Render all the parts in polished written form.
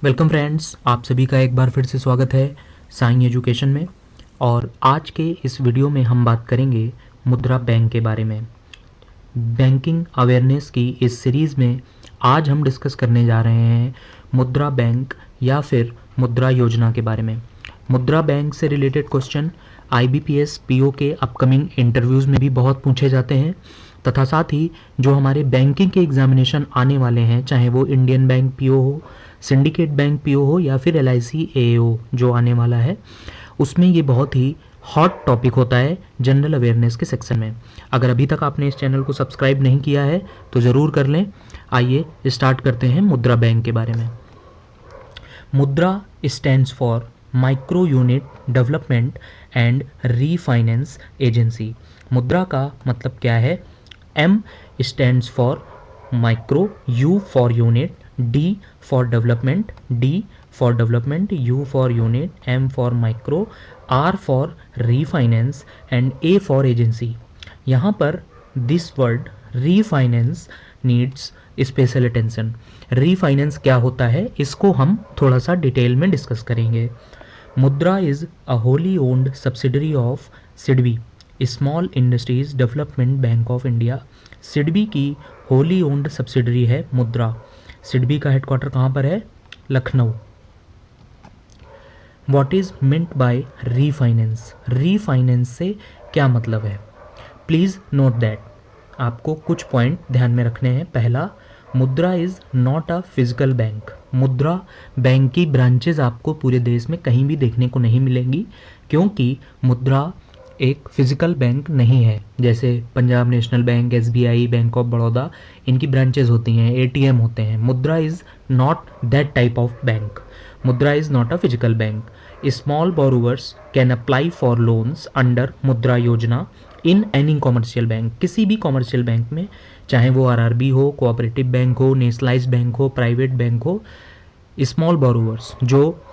Welcome friends, आप सभी का एक बार फिर से स्वागत है साईं एजुकेशन में। और आज के इस वीडियो में हम बात करेंगे मुद्रा बैंक के बारे में। बैंकिंग अवेयरनेस की इस सीरीज़ में आज हम डिस्कस करने जा रहे हैं मुद्रा बैंक या फिर मुद्रा योजना के बारे में। मुद्रा बैंक से रिलेटेड क्वेश्चन आईबीपीएस पीओ के अपकमिंग इंटरव्यूज़ में भी बहुत पूछे जाते हैं, तथा साथ ही जो हमारे बैंकिंग के एग्जामिनेशन आने वाले हैं, चाहे वो इंडियन बैंक पीओ हो, सिंडिकेट बैंक पीओ हो या फिर एलआईसी एओ जो आने वाला है, उसमें ये बहुत ही हॉट टॉपिक होता है जनरल अवेयरनेस के सेक्शन में। अगर अभी तक आपने इस चैनल को सब्सक्राइब नहीं किया है तो ज़रूर कर लें। आइए स्टार्ट करते हैं मुद्रा बैंक के बारे में। Mudra stands for micro unit development and refinance agency. Mudra का मतलब क्या है? M stands for micro, U for unit, D for development, U for unit, M for micro, R for refinance and A for agency. यहाँ पर this word refinance needs special attention. Refinance क्या होता है, इसको हम थोड़ा सा डिटेल में डिस्कस करेंगे। मुद्रा is a wholly owned subsidiary of SIDBI, small industries development bank of India. SIDBI की होली ओन्ड सब्सिडरी है मुद्रा। सिडबी का हेडक्वार्टर कहाँ पर है? Lucknow. What is meant by refinance? Refinance से क्या मतलब है? Please note that. आपको कुछ पॉइंट ध्यान में रखने हैं। पहला, मुद्रा is not a physical bank. मुद्रा बैंक की ब्रांचेज आपको पूरे देश में कहीं भी देखने को नहीं मिलेंगी, क्योंकि मुद्रा एक फिजिकल बैंक नहीं है। जैसे Punjab national bank, SBI, bank of Baroda, इनकी ब्रांचेज होती हैं, एटीएम होते हैं। Mudra is not that type of bank. Mudra is not a physical bank. Small borrowers can apply for loans under Mudra Yojana in any commercial bank. किसी भी कॉमर्शियल बैंक में, चाहे वो आरआरबी हो, कोऑपरेटिव बैंक हो, नेशनलाइज्ड बैंक हो, प्राइवेट बैंक हो, small borrowers जो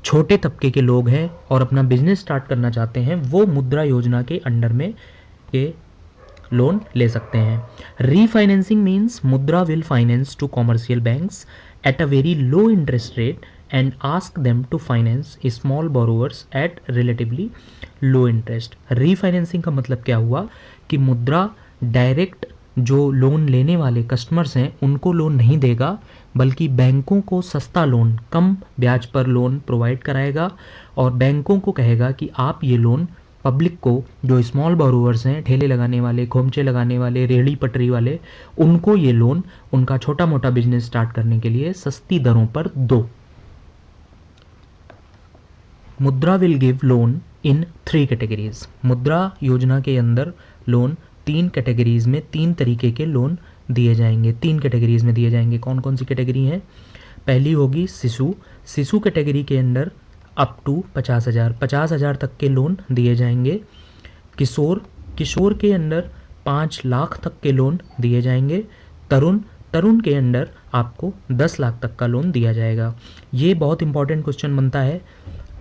छोटे तबके के लोग हैं और अपना बिजनेस स्टार्ट करना चाहते हैं, वो मुद्रा योजना के अंडर में ये लोन ले सकते हैं। Refinancing means Mudra will finance to commercial banks at a very low interest rate and ask them to finance small borrowers at relatively low interest. Refinancing का मतलब क्या हुआ कि मुद्रा डायरेक्ट जो लोन लेने वाले कस्टमर्स हैं उनको लोन नहीं देगा, बल्कि बैंकों को सस्ता लोन, कम ब्याज पर लोन प्रोवाइड कराएगा और बैंकों को कहेगा कि आप ये लोन पब्लिक को, जो स्मॉल बोरोवर्स हैं, ठेले लगाने वाले, खोमचे लगाने वाले, रेहड़ी पटरी वाले, उनको ये लोन उनका छोटा मोटा बिजनेस स्टार्ट करने के लिए सस्ती दरों पर दो। मुद्रा will give loan in 3 categories. मुद्रा योजना के अंदर लोन 3 कैटेगरीज में, 3 तरीके के लोन दिए जाएंगे। 3 कैटेगरीज में दिए जाएंगे। कौन कौन सी कैटेगरी हैं? पहली होगी शिशु। शिशु कैटेगरी के अंदर अप टू 50,000 तक के लोन दिए जाएंगे। किशोर, किशोर के अंदर 5 लाख तक के लोन दिए जाएंगे। तरुण, तरुण के अंदर आपको 10 लाख तक का लोन दिया जाएगा। ये बहुत इंपॉर्टेंट क्वेश्चन बनता है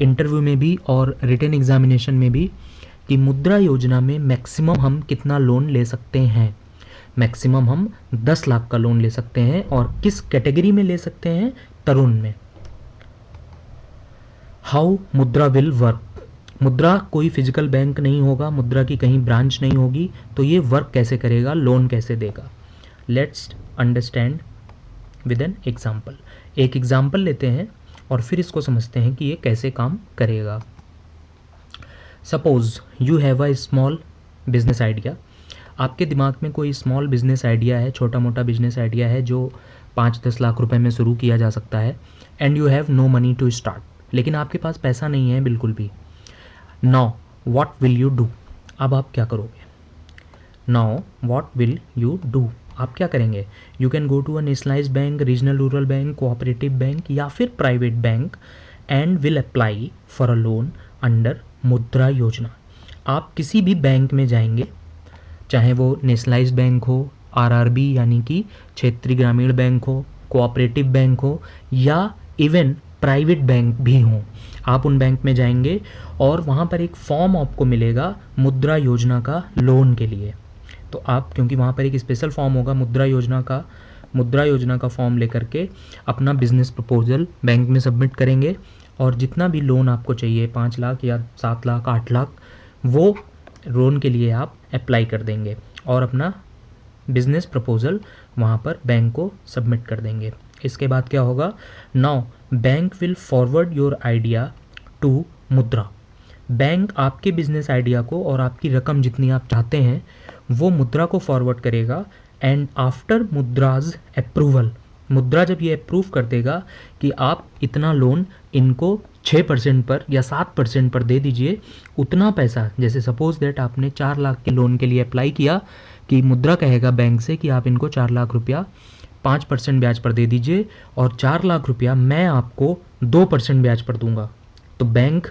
इंटरव्यू में भी और रिटन एग्जामिनेशन में भी, कि मुद्रा योजना में मैक्सिमम हम कितना लोन ले सकते हैं। मैक्सिमम हम 10 लाख का लोन ले सकते हैं। और किस कैटेगरी में ले सकते हैं? तरुण में। हाउ मुद्रा विल वर्क? मुद्रा कोई फिजिकल बैंक नहीं होगा, मुद्रा की कहीं ब्रांच नहीं होगी, तो ये वर्क कैसे करेगा, लोन कैसे देगा? Let's understand with an example. एक एग्जाम्पल लेते हैं और फिर इसको समझते हैं कि ये कैसे काम करेगा। Suppose you have a small business idea. आपके दिमाग में कोई स्मॉल बिजनेस आइडिया है, छोटा मोटा बिजनेस आइडिया है जो 5-10 लाख रुपए में शुरू किया जा सकता है। And you have no money to start, लेकिन आपके पास पैसा नहीं है बिल्कुल भी। Now what will you do? अब आप क्या करोगे? Now what will you do? आप क्या करेंगे? You can go to a nationalised bank, regional rural bank, cooperative bank या फिर private bank and will apply for a loan under Mudra योजना। आप किसी भी बैंक में जाएंगे, चाहे वो नेशनलाइज्ड बैंक हो, आरआरबी यानी कि क्षेत्रीय ग्रामीण बैंक हो, कोऑपरेटिव बैंक हो या इवन प्राइवेट बैंक भी हों। आप उन बैंक में जाएंगे और वहाँ पर एक फॉर्म आपको मिलेगा मुद्रा योजना का लोन के लिए। तो आप, क्योंकि वहाँ पर एक स्पेशल फॉर्म होगा मुद्रा योजना का मुद्रा योजना का फॉर्म लेकर के अपना बिजनेस प्रपोजल बैंक में सबमिट करेंगे और जितना भी लोन आपको चाहिए 5 लाख या 7 लाख 8 लाख वो लोन के लिए आप अप्लाई कर देंगे और अपना बिजनेस प्रपोजल वहाँ पर बैंक को सबमिट कर देंगे। इसके बाद क्या होगा, now bank will forward your idea to Mudra. Bank आपके बिजनेस आइडिया को और आपकी रकम जितनी आप चाहते हैं वो मुद्रा को फॉरवर्ड करेगा एंड आफ्टर मुद्राज अप्रूवल, मुद्रा जब ये अप्रूव कर देगा कि आप इतना लोन इनको 6% पर या 7% पर दे दीजिए, उतना पैसा, जैसे सपोज दैट आपने 4 लाख के लोन के लिए अप्लाई किया कि मुद्रा कहेगा बैंक से कि आप इनको 4 लाख रुपया 5% ब्याज पर दे दीजिए और 4 लाख रुपया मैं आपको 2% ब्याज पर दूंगा। तो बैंक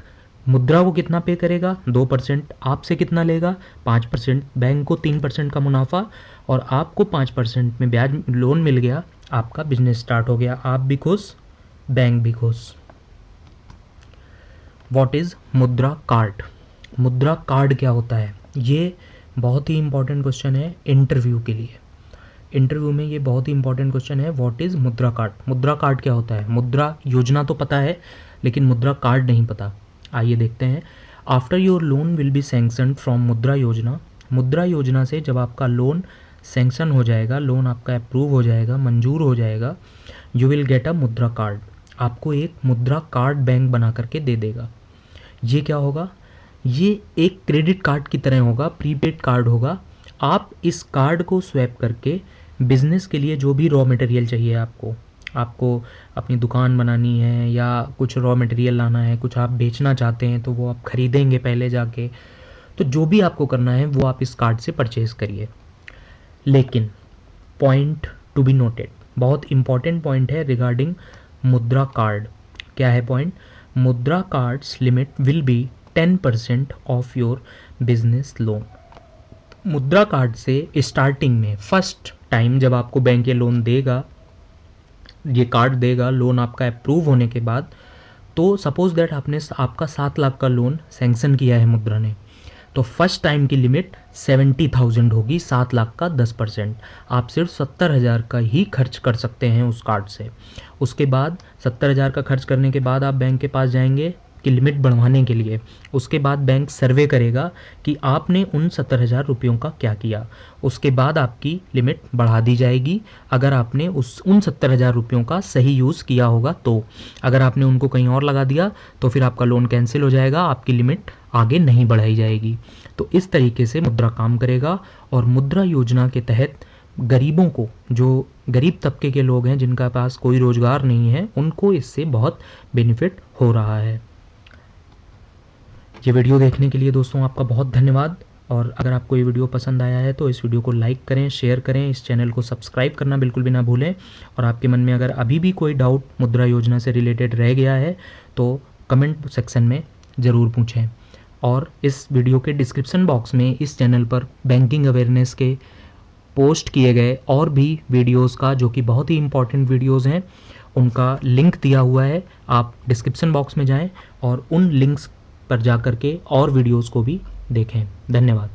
मुद्रा को कितना पे करेगा, 2%, आपसे कितना लेगा, 5%, बैंक को 3% का मुनाफा और आपको 5% में ब्याज लोन मिल गया, आपका बिजनेस स्टार्ट हो गया, आप भी खुश, बैंक भी खुश। व्हाट इज़ मुद्रा कार्ड? मुद्रा कार्ड क्या होता है? ये बहुत ही इंपॉर्टेंट क्वेश्चन है इंटरव्यू के लिए। इंटरव्यू में ये बहुत ही इंपॉर्टेंट क्वेश्चन है, व्हाट इज़ मुद्रा कार्ड? मुद्रा कार्ड क्या होता है? मुद्रा योजना तो पता है लेकिन मुद्रा कार्ड नहीं पता। आइए देखते हैं। After your loan will be sanction from मुद्रा योजना। मुद्रा योजना से जब आपका लोन सैंक्शन हो जाएगा, लोन आपका अप्रूव हो जाएगा, मंजूर हो जाएगा, यू विल गेट अ मुद्रा कार्ड। आपको एक मुद्रा कार्ड बैंक बना करके दे देगा। ये क्या होगा? ये एक क्रेडिट कार्ड की तरह होगा, प्रीपेड कार्ड होगा। आप इस कार्ड को स्वैप करके बिजनेस के लिए जो भी रॉ मटेरियल चाहिए आपको अपनी दुकान बनानी है या कुछ रॉ मटेरियल लाना है, कुछ आप बेचना चाहते हैं तो वो आप खरीदेंगे पहले जाके, तो जो भी आपको करना है वो आप इस कार्ड से परचेज़ करिए। लेकिन पॉइंट टू बी नोटेड, बहुत इंपॉर्टेंट पॉइंट है रिगार्डिंग मुद्रा कार्ड। क्या है पॉइंट? मुद्रा cards limit will be 10% of your business loan. मुद्रा कार्ड से स्टार्टिंग में फर्स्ट टाइम जब आपको बैंक ये लोन देगा, ये कार्ड देगा, लोन आपका अप्रूव होने के बाद, तो सपोज दैट आपका 7 लाख का लोन सैंक्शन किया है मुद्रा ने, तो फर्स्ट टाइम की लिमिट 70,000 होगी, 7 लाख का 10%। आप सिर्फ 70,000 का ही खर्च कर सकते हैं उस कार्ड से। उसके बाद 70,000 का खर्च करने के बाद आप बैंक के पास जाएंगे कि लिमिट बढ़वाने के लिए। उसके बाद बैंक सर्वे करेगा कि आपने उन 70,000 रुपयों का क्या किया। उसके बाद आपकी लिमिट बढ़ा दी जाएगी अगर आपने उन 70,000 रुपयों का सही यूज़ किया होगा तो। अगर आपने उनको कहीं और लगा दिया तो फिर आपका लोन कैंसिल हो जाएगा, आपकी लिमिट आगे नहीं बढ़ाई जाएगी। तो इस तरीके से मुद्रा काम करेगा और मुद्रा योजना के तहत गरीबों को, जो गरीब तबके के लोग हैं जिनका पास कोई रोज़गार नहीं है, उनको इससे बहुत बेनिफिट हो रहा है। ये वीडियो देखने के लिए दोस्तों आपका बहुत धन्यवाद। और अगर आपको ये वीडियो पसंद आया है तो इस वीडियो को लाइक करें, शेयर करें, इस चैनल को सब्सक्राइब करना बिल्कुल भी ना भूलें। और आपके मन में अगर अभी भी कोई डाउट मुद्रा योजना से रिलेटेड रह गया है तो कमेंट सेक्शन में ज़रूर पूछें। और इस वीडियो के डिस्क्रिप्शन बॉक्स में इस चैनल पर बैंकिंग अवेयरनेस के पोस्ट किए गए और भी वीडियोस का, जो कि बहुत ही इंपॉर्टेंट वीडियोस हैं, उनका लिंक दिया हुआ है। आप डिस्क्रिप्शन बॉक्स में जाएं और उन लिंक्स पर जा कर के और वीडियोस को भी देखें। धन्यवाद।